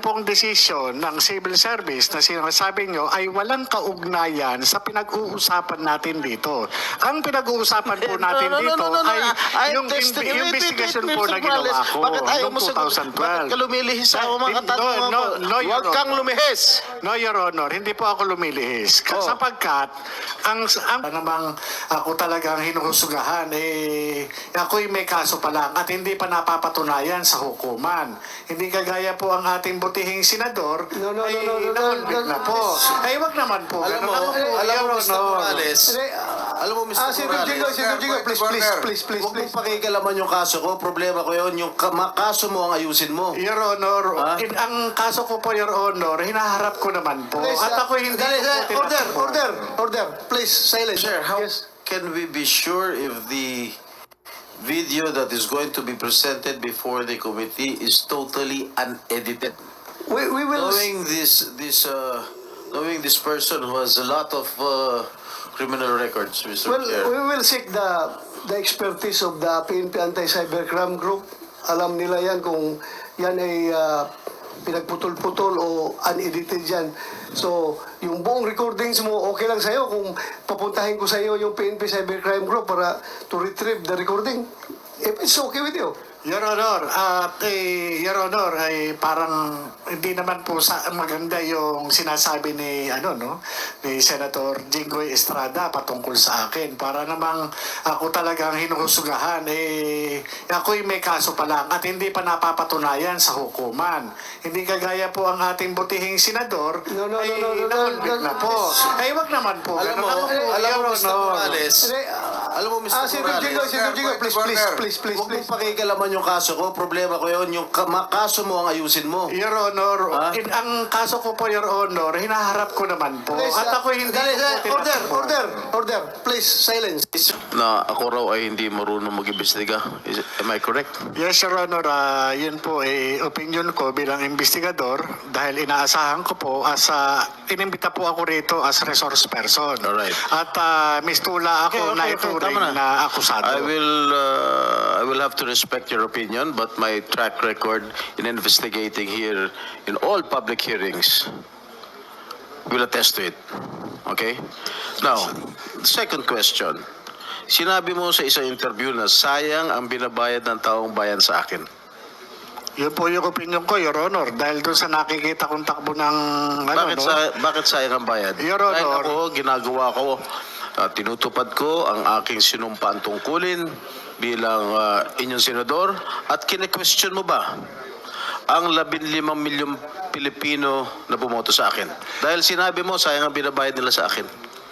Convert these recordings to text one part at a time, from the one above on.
pong desisyon ng civil service na sinasabi nyo ay walang kaugnayan sa pinag-uusapan natin dito. Ang pinag-uusapan po natin dito ay yung investigasyon po na ginawa ko noong 2012. Bakit ka lumilihis sa mga katanungan ko? Huwag kang lumihis. No, Your Honor, hindi po ako lumilihis. Sapagkat, ang namang ako talagang hinuhusugahan, ako'y may kaso pa lang at hindi pa napapatunayan sa hukuman. Hindi kagaya po ang ating butihing senador, na po. Ay, wag naman po. Alam mo, Mr. Morales, alam mo, Mr. Morales, please. huwag mong pakikalaman yung kaso ko. Problema ko yun. Yung kaso mo ang ayusin mo. Your Honor, ang kaso ko po, Your Honor, hinaharap ko naman po. Please, At ako hindi po Order. Please, silence. Sir, how Yes. can we be sure if the video that is going to be presented before the committee is totally unedited? We will... Knowing this person who has a lot of criminal records, Mr. Well, Chair. we will seek the expertise of the PNP Anti-Cybercrime Group. Alam nila yan kung yan ay pinagputol-putol o unedited yan. So, yung buong recordings mo, okay lang sa'yo kung papuntahin ko sa'yo yung PNP Cybercrime Group para to retrieve the recording. If it's okay with you. Your Honor, Your Honor, ay parang hindi naman po maganda yung sinasabi ni ni Senator Jinggoy Estrada patungkol sa akin. Para namang ako talagang hinuhusugahan, ako'y may kaso pa lang at hindi pa napapatunayan sa hukuman. Hindi kagaya po ang ating butihing senador, na po. Ay, wag naman po. Alam mo, Mr. Morales, alam mo, Mr. Morales, Please. huwag mong pakikalaman yung kaso ko. Problema ko yun. Yung kaso mo ang ayusin mo. Your Honor, ang kaso ko po, Your Honor, hinaharap ko naman po. At ako hindi Order. Please, silence. Na ako raw ay hindi marunong mag-imbestiga. Am I correct? Yes, Your Honor, yun po opinion ko bilang investigador dahil inaasahan ko po inimbita po ako rito as resource person. Alright. At mistula ako na ituring na akusado. I will have to respect your opinion, but my track record in investigating here in all public hearings will attest to it. Okay? Now, the second question. Sinabi mo sa isang interview na sayang ang binabayad ng taong bayan sa akin. Yun po yung opinion ko, Your Honor, dahil doon sa nakikita kong takbo ng Bakit sayang ang bayad? Your Honor. Dahil ako, ginagawa ko, tinutupad ko ang aking sinumpaan tungkulin bilang inyong senador at kine-question mo ba ang 15 milyong Pilipino na bumoto sa akin? Dahil sinabi mo, sayang ang binabayad nila sa akin.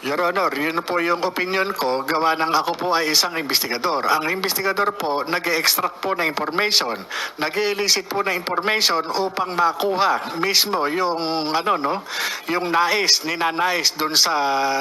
Your Honor, yun po yung opinion ko, gawa ng ako po ay isang investigador. Ang investigador po, nag-extract po ng information, nag-elicit po ng information upang makuha mismo yung yung ninanais dun sa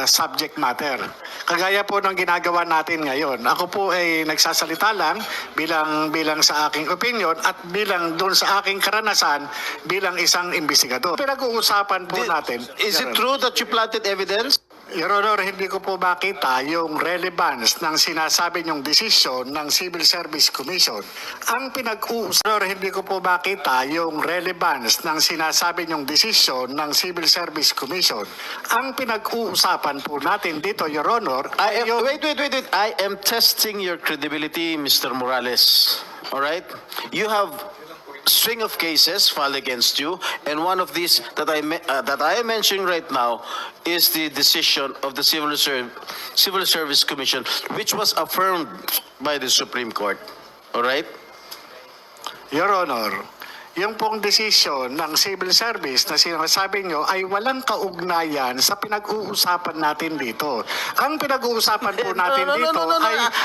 subject matter. Kagaya po ng ginagawa natin ngayon. Ako po ay nagsasalita lang bilang sa aking opinion at bilang dun sa aking karanasan bilang isang investigador. Pinag-uusapan po natin. Is it true that you planted evidence? Your Honor, hindi ko po makita yung relevance ng sinasabi niyong desisyon ng Civil Service Commission. Ang hindi ko po makita yung relevance ng sinasabi niyong desisyon ng Civil Service Commission. Ang pinag-uusapan po natin dito, Your Honor, Wait. I am testing your credibility, Mr. Morales. All right? You have string of cases filed against you, and one of these that I am mentioning right now is the decision of the Civil Service Commission, which was affirmed by the Supreme Court. All right? Your Honor, yung pong desisyon ng civil service na sinasabi nyo ay walang kaugnayan sa pinag-uusapan natin dito. Ang pinag-uusapan po natin dito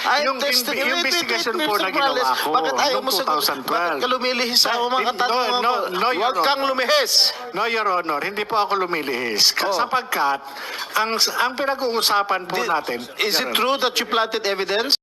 ay yung investigasyon po na ginawa ko noong 2012. Bakit ka lumilihis sa mga katanungan ko? Huwag kang lumihis. No, Your Honor, hindi po ako lumilihis. Sapagkat ang pinag-uusapan po natin... Is it true that you planted evidence?